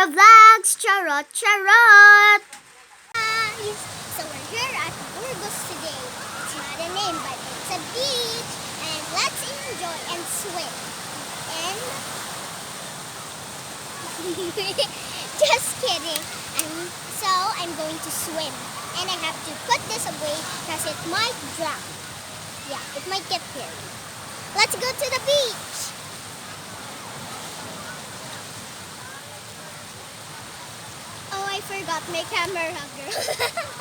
Vlogs! Charot, charot! Guys, so we're here at Burgos today. It's not a name, but it's a beach. And let's enjoy and swim. And... just kidding. So I'm going to swim. And I have to put this away because it might drown. Yeah, it might get dirty. Let's go to the beach! Oh, I forgot my camera, girl.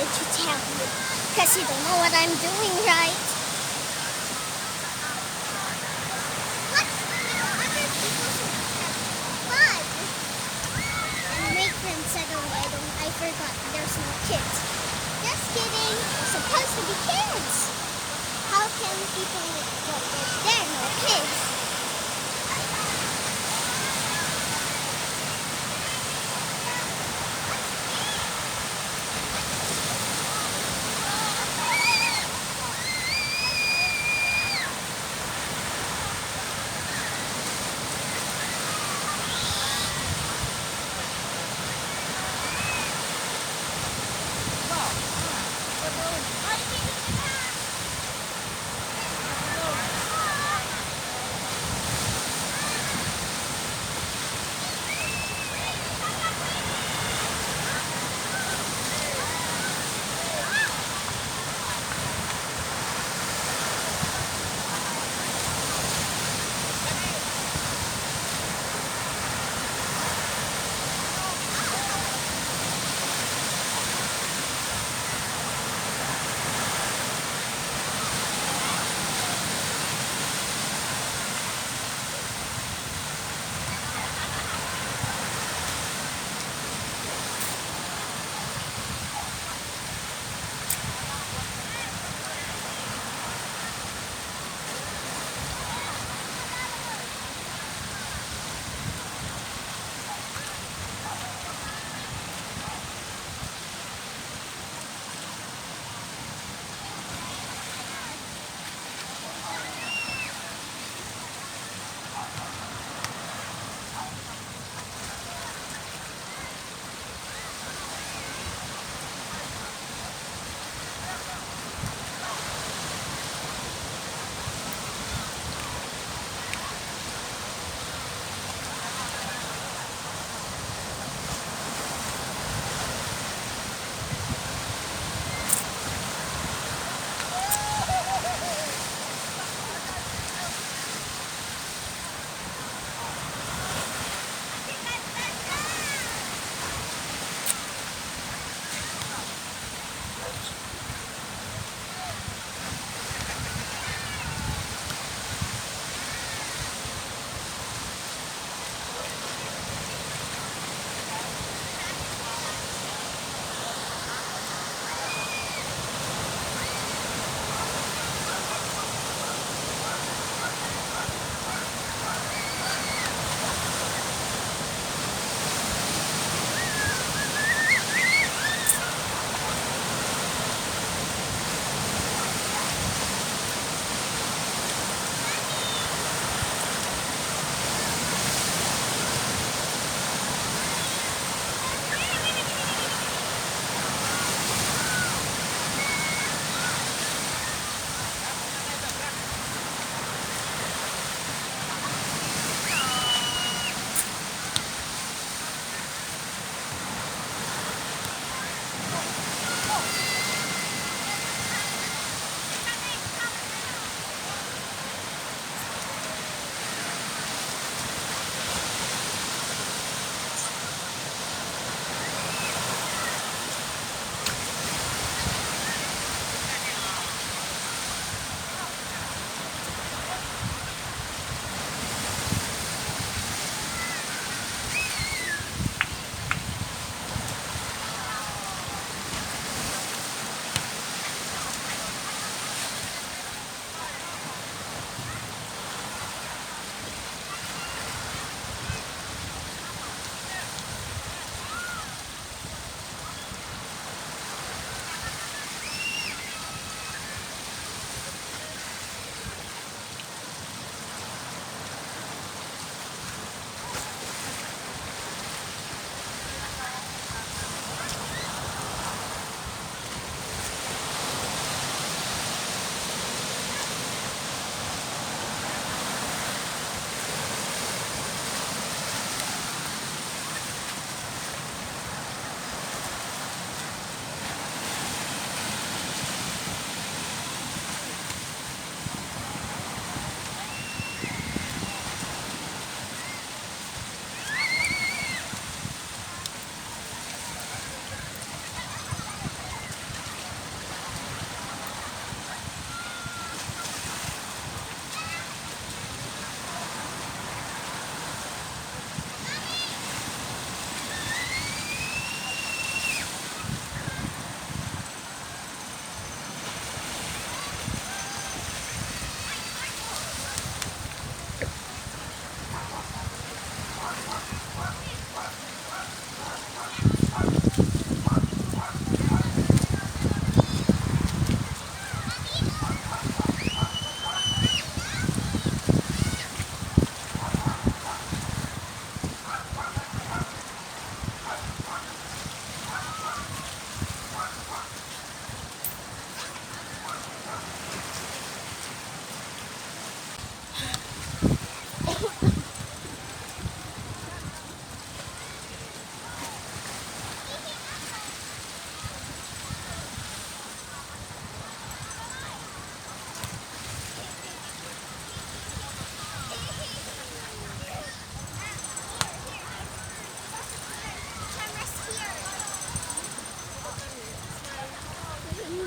To tell you, because you don't know what I'm doing, right? What? Other people should have fun and make them settle. I forgot there's no kids. Just kidding. They're supposed to be kids. How can people go if there are no kids?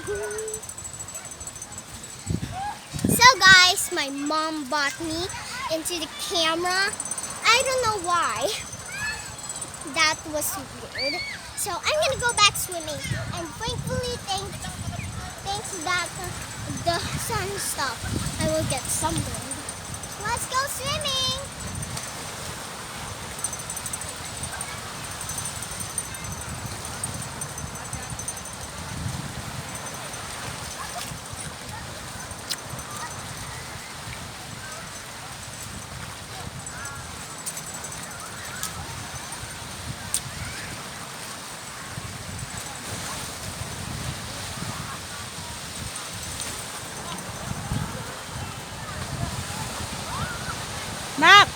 So guys, my mom bought me into the camera. I don't know why. That was weird. So I'm gonna go back swimming, and thankfully, thanks that the sun stopped, I will get sunburned. Let's go swimming. Mac!